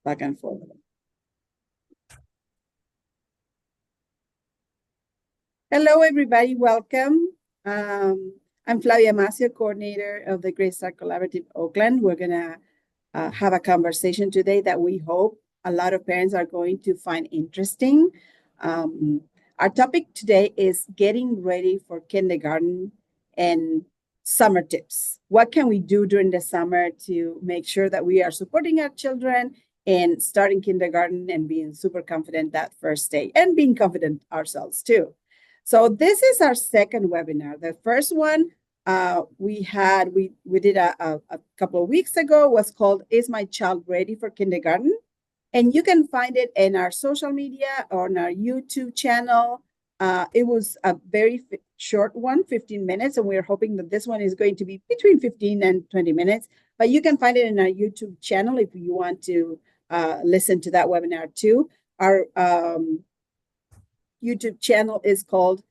back and forth. Hello, everybody. Welcome. I'm Flavia Macio, coordinator of the Great Start Collaborative Oakland. We're going to have a conversation today that we hope a lot of parents are going to find interesting. Our topic today is getting ready for kindergarten and summer tips. What can we do during the summer to make sure that we are supporting our children and starting kindergarten and being super confident that first day and being confident ourselves too. So this is our second webinar. The first one we did a couple of weeks ago was called Is My Child Ready for Kindergarten? And you can find it in our social media or on our YouTube channel. It was a very short one, 15 minutes, and we're hoping that this one is going to be between 15 and 20 minutes. But you can find it in our YouTube channel if you want to listen to that webinar too. Our YouTube channel is called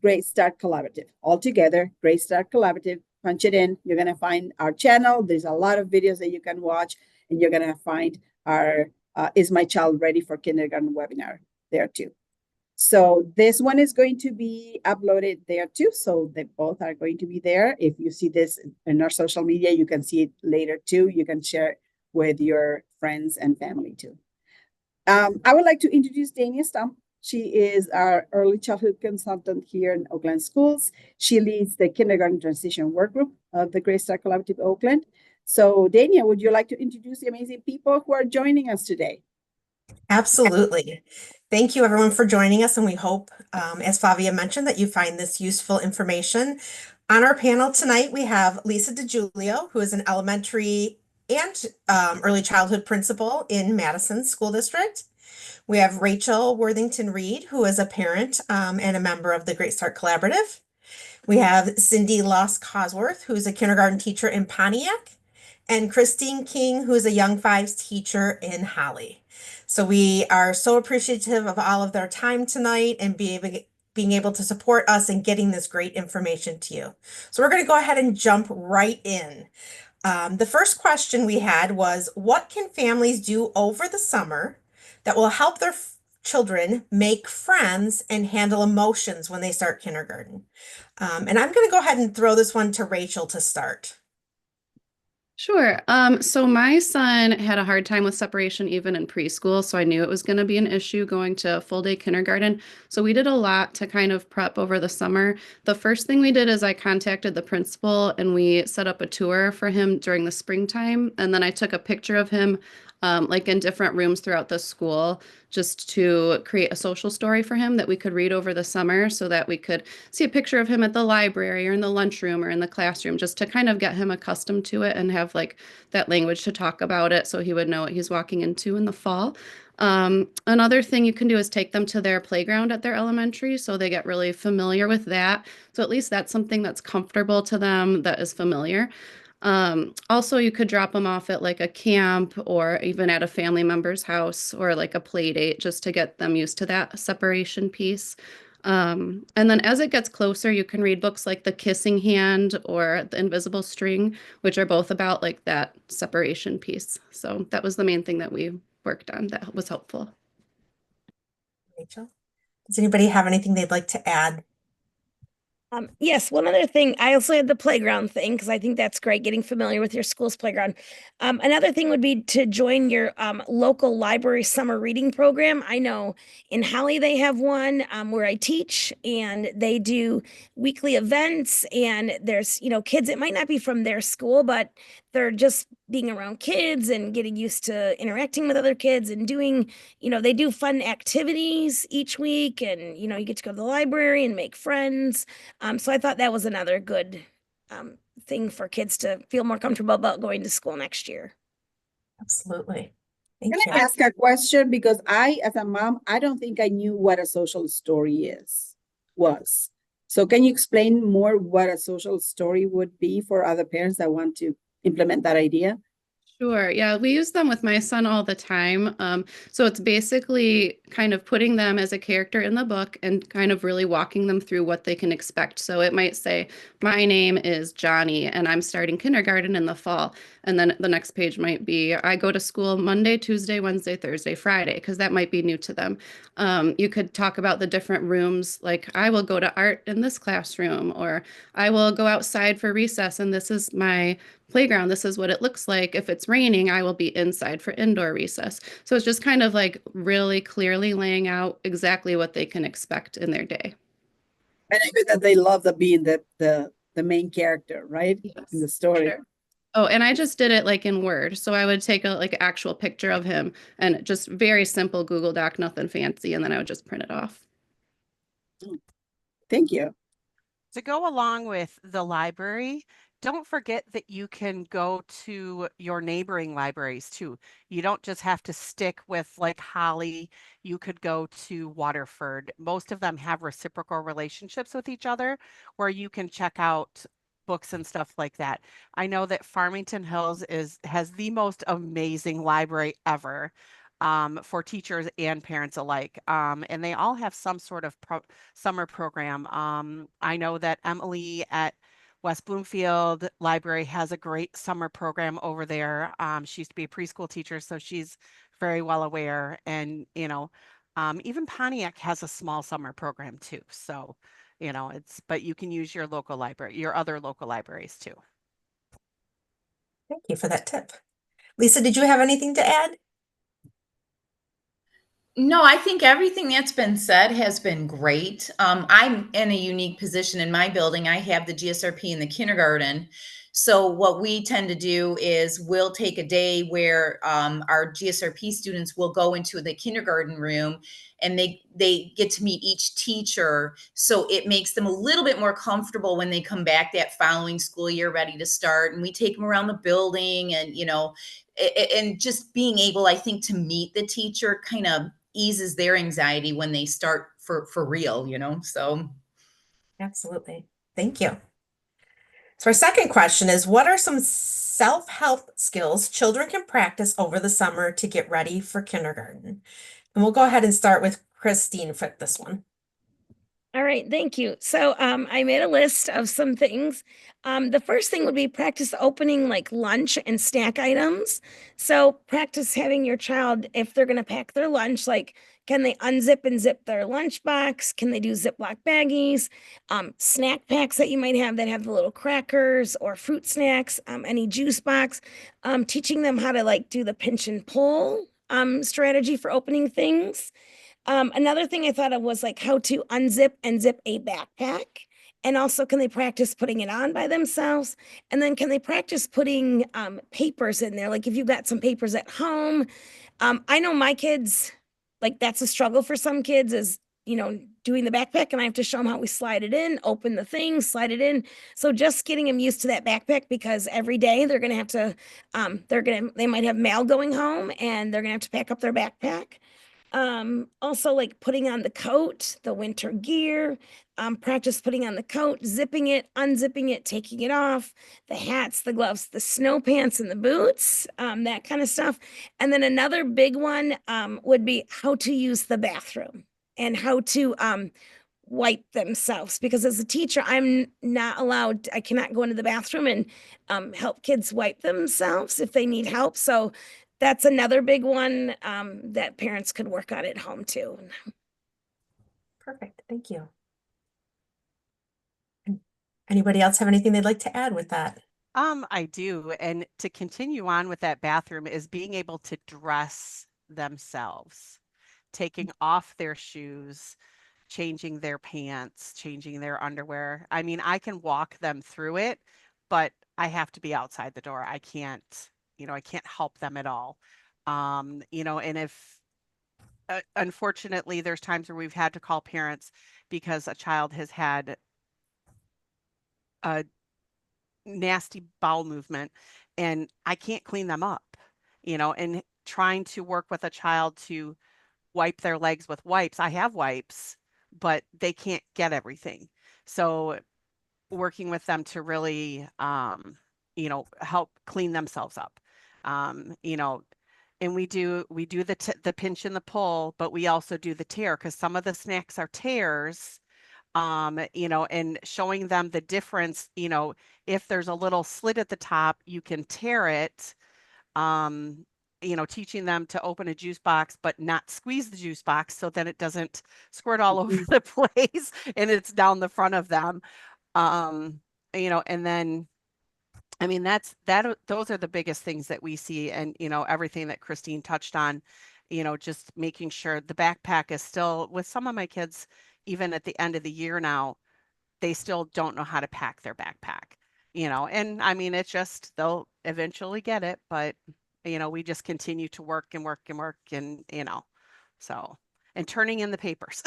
Great Start Collaborative. Altogether, Great Start Collaborative. Punch it in. You're going to find our channel. There's a lot of videos that you can watch, and you're going to find our Is My Child Ready for Kindergarten webinar there too. So this one is going to be uploaded there too. So they both are going to be there. If you see this in our social media, you can see it later too. You can share it with your friends and family too. I would like to introduce Dania Stump. She is our early childhood consultant here in Oakland Schools. She leads the kindergarten transition work group of the Great Start Collaborative Oakland. So Dania, would you like to introduce the amazing people who are joining us today? Absolutely. Thank you everyone for joining us, and we hope, as Flavia mentioned, that you find this useful information. On our panel tonight, we have Lisa DiGiulio, who is an elementary and early childhood principal in Madison School District. We have Rachel Worthington Reed, who is a parent and a member of the Great Start Collaborative. We have Cindy Loss Cosworth, who is a kindergarten teacher in Pontiac, and Christine King, who is a Young Fives teacher in Holly. So we are so appreciative of all of their time tonight and being able to support us in getting this great information to you. So we're going to go ahead and jump right in. The first question we had was, what can families do over the summer that will help their children make friends and handle emotions when they start kindergarten? And I'm going to go ahead and throw this one to Rachel to start. Sure. So my son had a hard time with separation even in preschool, so I knew it was going to be an issue going to full day kindergarten. So we did a lot to kind of prep over the summer. The first thing we did is I contacted the principal and we set up a tour for him during the springtime. And then I took a picture of him like in different rooms throughout the school, just to create a social story for him that we could read over the summer, so that we could see a picture of him at the library or in the lunchroom or in the classroom, just to kind of get him accustomed to it and have like that language to talk about it, so he would know what he's walking into in the fall. Another thing you can do is take them to their playground at their elementary, so they get really familiar with that. So at least that's something that's comfortable to them, that is familiar. Also, you could drop them off at like a camp or even at a family member's house or like a play date, just to get them used to that separation piece. And then as it gets closer, you can read books like The Kissing Hand or The Invisible String, which are both about like that separation piece. So that was the main thing that we worked on that was helpful. Rachel, does anybody have anything they'd like to add? Yes, one other thing, I also had the playground thing, because I think that's great, getting familiar with your school's playground. Another thing would be to join your local library summer reading program. I know in Holly they have one where I teach, and they do weekly events, and there's, kids, it might not be from their school, but they're just being around kids and getting used to interacting with other kids and doing, they do fun activities each week, and, you get to go to the library and make friends. So I thought that was another good thing for kids to feel more comfortable about going to school next year. Absolutely. Thank Can you. I ask a question? Because I, as a mom, I don't think I knew what a social story was. So can you explain more what a social story would be for other parents that want to implement that idea? Sure. Yeah, we use them with my son all the time. So it's basically kind of putting them as a character in the book and kind of really walking them through what they can expect. So it might say, "My name is Johnny, and I'm starting kindergarten in the fall." And then the next page might be, "I go to school Monday, Tuesday, Wednesday, Thursday, Friday," because that might be new to them. You could talk about the different rooms, like, "I will go to art in this classroom," or "I will go outside for recess, and this is my playground. This is what it looks like. If it's raining, I will be inside for indoor recess." So it's just kind of like really clearly laying out exactly what they can expect in their day. And I bet that they love the being the main character, right? In Yes. the story. Sure. Oh, and I just did it like in Word. So I would take a like actual picture of him and just very simple Google Doc, nothing fancy, and then I would just print it off. Thank you. To go along with the library, don't forget that you can go to your neighboring libraries too. You don't just have to stick with like Holly. You could go to Waterford. Most of them have reciprocal relationships with each other where you can check out books and stuff like that. I know that Farmington Hills has the most amazing library ever. For teachers and parents alike. And they all have some sort of summer program. I know that Emily at West Bloomfield Library has a great summer program over there. She used to be a preschool teacher, so she's very well aware. And, even Pontiac has a small summer program too. So, but you can use your local library, your other local libraries too. Thank you for that tip. Lisa, did you have anything to add? No, I think everything that's been said has been great. I'm in a unique position in my building. I have the GSRP in the kindergarten. So what we tend to do is we'll take a day where our GSRP students will go into the kindergarten room and they get to meet each teacher. So it makes them a little bit more comfortable when they come back that following school year ready to start. And we take them around the building and, and just being able, I think, to meet the teacher kind of eases their anxiety when they start for real, so. Absolutely. Thank you. So our second question is, what are some self-help skills children can practice over the summer to get ready for kindergarten? And we'll go ahead and start with Christine for this one. All right, thank you. So I made a list of some things. The first thing would be practice opening like lunch and snack items. So practice having your child, if they're going to pack their lunch, like can they unzip and zip their lunchbox? Can they do Ziploc baggies? Snack packs that you might have that have the little crackers or fruit snacks, any juice box. Teaching them how to like do the pinch and pull strategy for opening things. Another thing I thought of was like how to unzip and zip a backpack. And also, can they practice putting it on by themselves? And then can they practice putting papers in there? Like if you've got some papers at home. I know my kids, like that's a struggle for some kids is, doing the backpack, and I have to show them how we slide it in, open the thing, slide it in. So just getting them used to that backpack, because every day they're going to have to, they might have mail going home and they're going to have to pack up their backpack. Also like putting on the coat, the winter gear, practice putting on the coat, zipping it, unzipping it, taking it off, the hats, the gloves, the snow pants and the boots, that kind of stuff. And then another big one would be how to use the bathroom and how to wipe themselves, because as a teacher I'm not allowed, I cannot go into the bathroom and help kids wipe themselves if they need help. So that's another big one that parents could work on at home too. Perfect. Thank you. Anybody else have anything they'd like to add with that? I do. And to continue on with that bathroom is being able to dress themselves, taking off their shoes, changing their pants, changing their underwear. I mean, I can walk them through it, but I have to be outside the door. I can't help them at all. And if unfortunately, there's times where we've had to call parents because a child has had a nasty bowel movement and I can't clean them up, and trying to work with a child to wipe their legs with wipes. I have wipes, but they can't get everything. So working with them to really, help clean themselves up. You know, and we do the pinch and the pull, but we also do the tear because some of the snacks are tears. You know, and showing them the difference, you know, if there's a little slit at the top, you can tear it. Um, you know, teaching them to open a juice box, but not squeeze the juice box so then it doesn't squirt all over Mhm. the place and it's down the front of them. You know, and then I mean, those are the biggest things that we see. And, you know, everything that Christine touched on, you know, just making sure the backpack is still with some of my kids, even at the end of the year now, they still don't know how to pack their backpack, you know, and I mean, it's just, they'll eventually get it, but, you know, we just continue to work and work and work and, you know, so, and turning in the papers,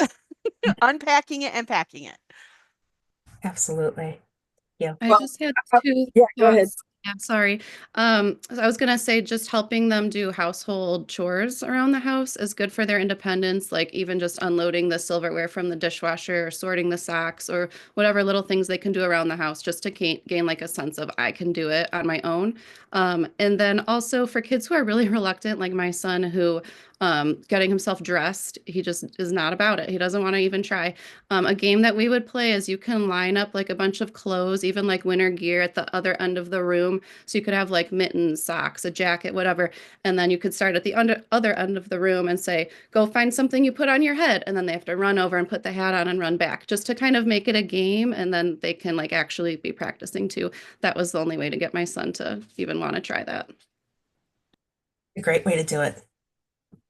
unpacking it and packing it. Absolutely. Yeah. I Well, just had uh, two yeah, go ahead. thoughts. Yeah, sorry. So I was gonna say just helping them do household chores around the house is good for their independence, like even just unloading the silverware from the dishwasher or sorting the socks or whatever little things they can do around the house just to gain like a sense of I can do it on my own. And then also for kids who are really reluctant, like my son who getting himself dressed, he just is not about it. He doesn't want to even try. A game that we would play is you can line up like a bunch of clothes, even like winter gear at the other end of the room. So you could have like mittens, socks, a jacket, whatever. And then you could start at the other end of the room and say, go find something you put on your head. And then they have to run over and put the hat on and run back just to kind of make it a game. And then they can like actually be practicing too. That was the only way to get my son to even want to try that. A great way to do it.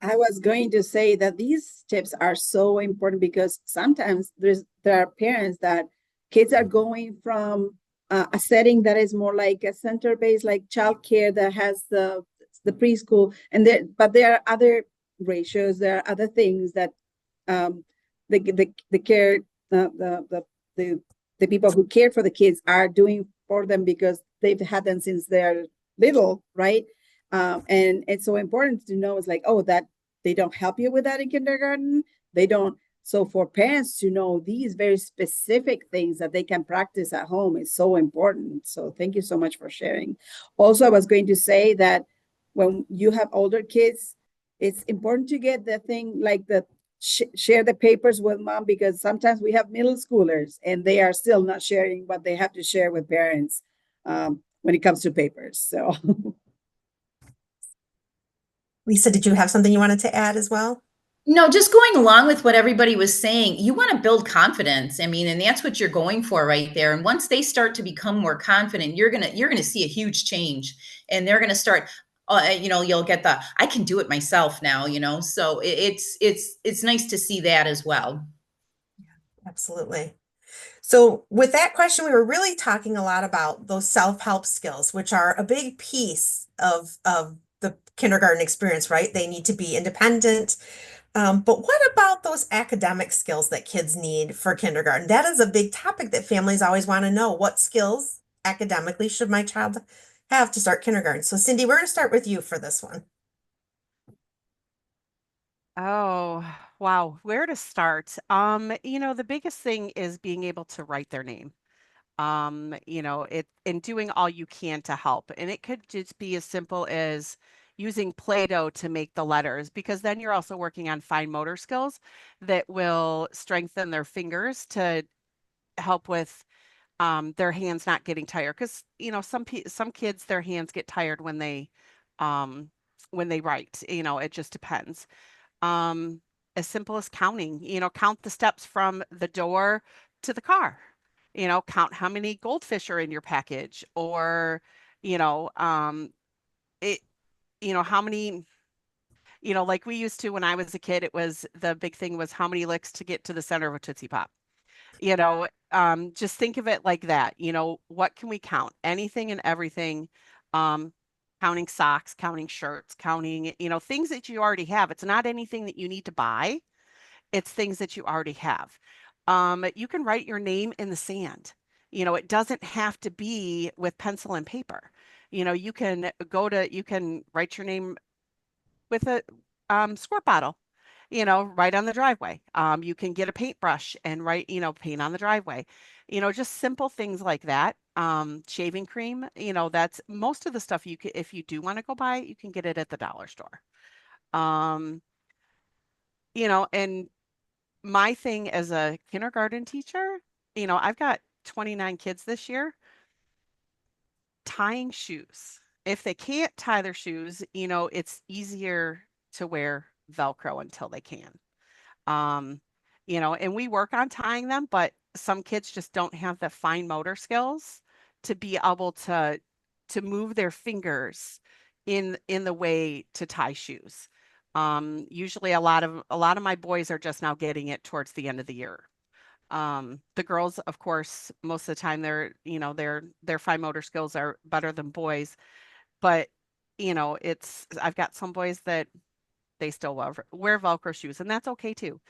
I was going to say that these tips are so important because sometimes there are parents that kids are going from a setting that is more like a center based, like childcare that has the preschool, and there are other ratios, there are other things that the care the people who care for the kids are doing for them because they've had them since they're little, right? And it's so important to know it's like, oh, that they don't help you with that in kindergarten. They don't. So for parents to know these very specific things that they can practice at home is so important. So thank you so much for sharing. Also, I was going to say that when you have older kids, it's important to get the thing like the share the papers with mom because sometimes we have middle schoolers and they are still not sharing what they have to share with parents when it comes to papers. So Lisa, did you have something you wanted to add as well? No, just going along with what everybody was saying, you want to build confidence. I mean, and that's what you're going for right there. And once they start to become more confident, you're gonna see a huge change, and they're gonna start. You know, you'll get the I can do it myself now. You know, so it's nice to see that as well. Absolutely. So with that question, we were really talking a lot about those self-help skills, which are a big piece of the kindergarten experience, right? They need to be independent. But what about those academic skills that kids need for kindergarten? That is a big topic that families always want to know. What skills academically should my child have to start kindergarten? So Cindy, we're going to start with you for this one. Oh, wow. Where to start? You know, the biggest thing is being able to write their name. You know, it and doing all you can to help. And it could just be as simple as using Play-Doh to make the letters, because then you're also working on fine motor skills that will strengthen their fingers to help with their hands not getting tired. Because, you know, some kids, their hands get tired when they write, you know, it just depends. Um, as simple as counting, you know, count the steps from the door to the car. You know, count how many goldfish are in your package, or, you know, it, you know, how many, you know, like we used to when I was a kid, it was the big thing was how many licks to get to the center of a Tootsie Pop. You know, just think of it like that. You know, what can we count? Anything and everything. Um, counting socks, counting shirts, counting, you know, things that you already have. It's not anything that you need to buy. It's things that you already have. You can write your name in the sand. You know, it doesn't have to be with pencil and paper. You know, you can write your name with a squirt bottle, you know, right on the driveway. You can get a paintbrush and write, you know, paint on the driveway. You know, just simple things like that. shaving cream, that's most of the stuff you can, if you do want to go buy it, you can get it at the dollar store. Um, and my thing as a kindergarten teacher, I've got 29 kids this year. Tying shoes. If they can't tie their shoes, it's easier to wear Velcro until they can. Um, and we work on tying them, but some kids just don't have the fine motor skills to be able to move their fingers in the way to tie shoes. Usually a lot of my boys are just now getting it towards the end of the year. The girls, of course, most of the time their fine motor skills are better than boys, but I've got some boys that they still wear Velcro shoes, and that's okay too,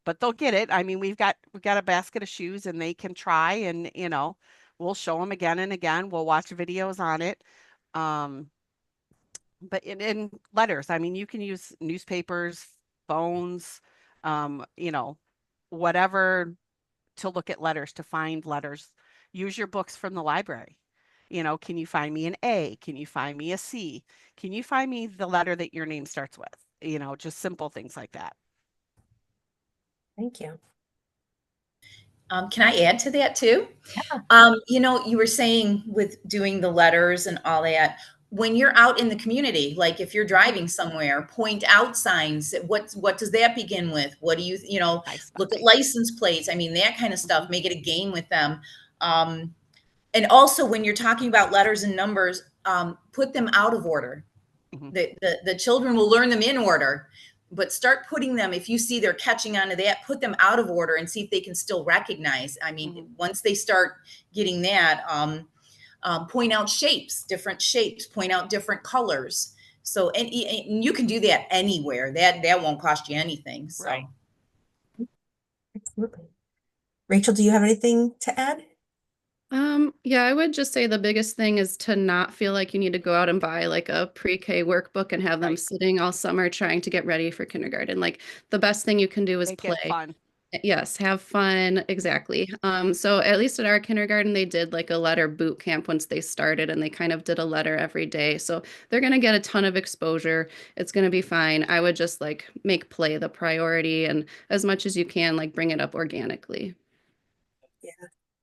but they'll get it. I mean, we've got a basket of shoes and they can try, and we'll show them again and again. We'll watch videos on it. But in letters, I mean, you can use newspapers, phones, whatever to look at letters, to find letters. Use your books from the library. Can you find me an A? Can you find me a C? Can you find me the letter that your name starts with? Just simple things like that. Thank you. Can I add to that too? Yeah. You were saying with doing the letters and all that, when you're out in the community, like if you're driving somewhere, point out signs. What does that begin with? What do you look at license plates? I mean, that kind of stuff. Make it a game with them. And also when you're talking about letters and numbers, put them out of order. Mhm. The children will learn them in order, but start putting them, if you see they're catching on to that, put them out of order and see if they can still recognize. I mean, once they start getting that, point out different shapes, point out different colors. So, and you can do that anywhere. That won't cost you anything. So. Right. Absolutely. Rachel, do you have anything to add? Yeah, I would just say the biggest thing is to not feel like you need to go out and buy like a pre-K workbook and have them Right. sitting all summer trying to get ready for kindergarten. Like the best thing you can do is Make play. it fun. Yes, have fun. Exactly. So at least at our kindergarten, they did like a letter boot camp once they started, and they kind of did a letter every day. So they're going to get a ton of exposure. It's going to be fine. I would just like make play the priority, and as much as you can, like bring it up organically.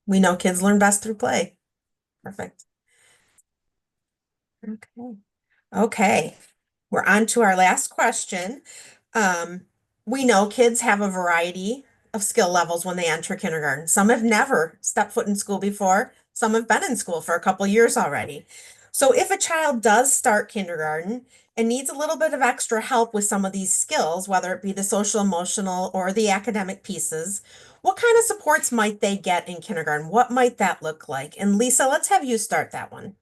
We know kids learn best through play. Perfect. Okay. Okay. We're on to our last question. We know kids have a variety of skill levels when they enter kindergarten. Some have never stepped foot in school before. Some have been in school for a couple years already. So if a child does start kindergarten and needs a little bit of extra help with some of these skills, whether it be the social, emotional, or the academic pieces, what kind of supports might they get in kindergarten? What might that look like? And Lisa, let's have you start that one.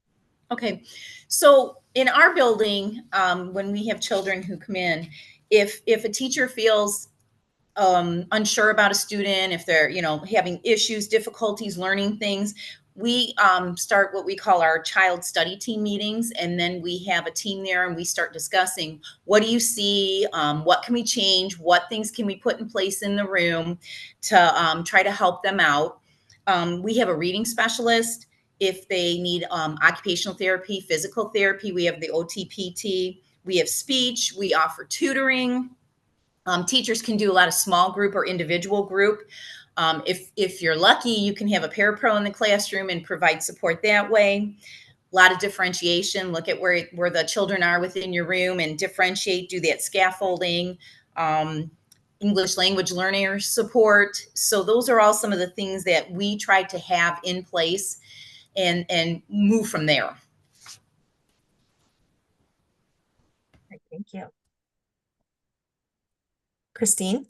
Okay. So in our building, when we have children who come in, if a teacher feels unsure about a student, if they're, having issues, difficulties learning things, we start what we call our child study team meetings. And then we have a team there and we start discussing, what do you see? What can we change? What things can we put in place in the room to try to help them out? We have a reading specialist. If they need occupational therapy, physical therapy, we have the OTPT. We have speech. We offer tutoring. Teachers can do a lot of small group or individual group. If you're lucky, you can have a parapro in the classroom and provide support that way. A lot of differentiation. Look at where the children are within your room and differentiate, do that scaffolding, English language learner support. So those are all some of the things that we try to have in place and move from there. Thank you. Christine?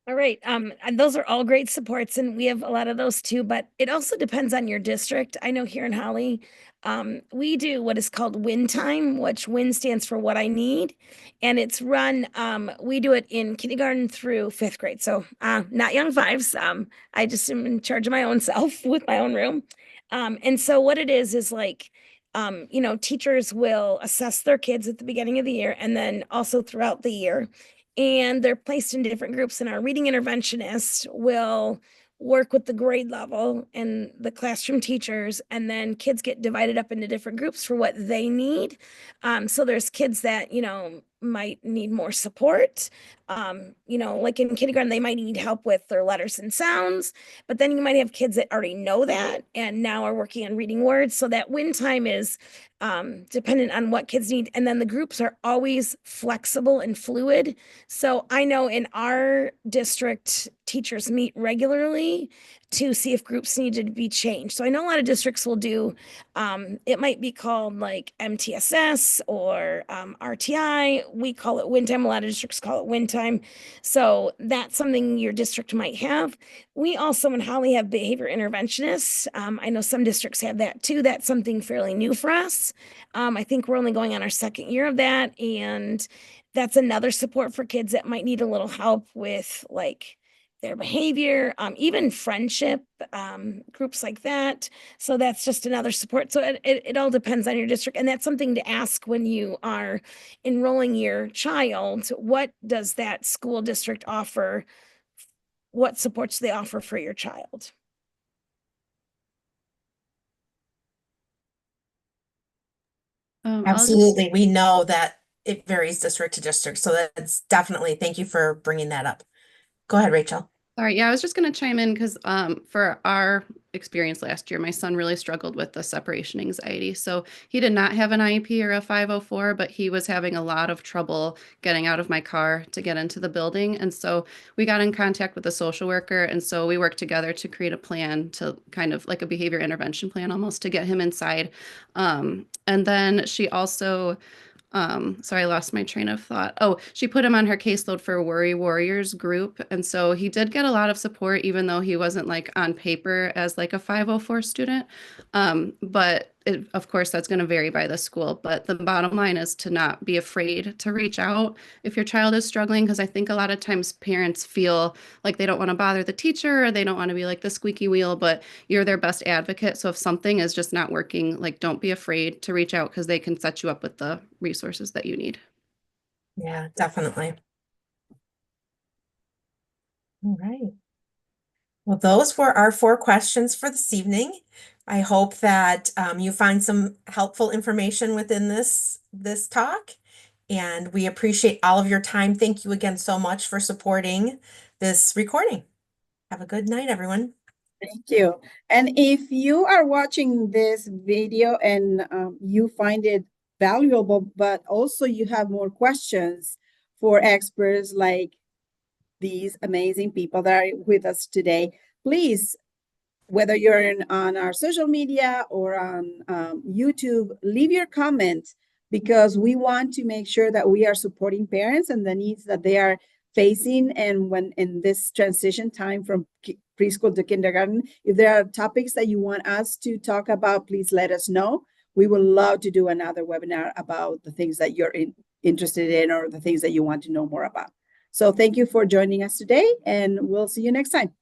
All right. And those are all great supports, and we have a lot of those too, but it also depends on your district. I know here in Holly, we do what is called WIN time, which WIN stands for what I need. And it's run, we do it in kindergarten through 5th grade. So not young fives. I just am in charge of my own self with my own room. And so what it is like, teachers will assess their kids at the beginning of the year and then also throughout the year. And they're placed in different groups, and our reading interventionist will work with the grade level and the classroom teachers, and then kids get divided up into different groups for what they need. So there's kids that, might need more support. Like in kindergarten, they might need help with their letters and sounds, but then you might have kids that already know that and now are working on reading words. So that win time is dependent on what kids need. And then the groups are always flexible and fluid. So I know in our district, teachers meet regularly to see if groups needed to be changed. So I know a lot of districts will do, it might be called like MTSS or RTI. We call it win time. A lot of districts call it win time. So that's something your district might have. We also in Holly have behavior interventionists. I know some districts have that too. That's something fairly new for us. I think we're only going on our second year of that. And that's another support for kids that might need a little help with like their behavior, even friendship, groups like that. So that's just another support. So it all depends on your district. And that's something to ask when you are enrolling your child. What does that school district offer? What supports they offer for your child? I'll just- Absolutely. We know that it varies district to district. So that's definitely, thank you for bringing that up. Go ahead, Rachel. Sorry, yeah, I was just going to chime in because for our experience last year, my son really struggled with the separation anxiety. So he did not have an IEP or a 504, but he was having a lot of trouble getting out of my car to get into the building. And so we got in contact with a social worker. And so we worked together to create a plan to kind of like a behavior intervention plan almost to get him inside. And then she also sorry, I lost my train of thought. Oh, she put him on her caseload for Worry Warriors group. And so he did get a lot of support, even though he wasn't like on paper as like a 504 student. But of course, that's going to vary by the school. But the bottom line is to not be afraid to reach out if your child is struggling, because I think a lot of times parents feel like they don't want to bother the teacher or they don't want to be like the squeaky wheel, but you're their best advocate. So if something is just not working, like don't be afraid to reach out because they can set you up with the resources that you need. Yeah, definitely. All right. Well, those were our 4 questions for this evening. I hope that you find some helpful information within this talk, and we appreciate all of your time. Thank you again so much for supporting this recording. Have a good night, everyone. Thank you. And if you are watching this video and you find it valuable, but also you have more questions for experts like these amazing people that are with us today, please, whether you're on our social media or on YouTube, leave your comment, because we want to make sure that we are supporting parents and the needs that they are facing. And when in this transition time from preschool to kindergarten, if there are topics that you want us to talk about, please let us know. We would love to do another webinar about the things that you're interested in or the things that you want to know more about. So thank you for joining us today, and we'll see you next time.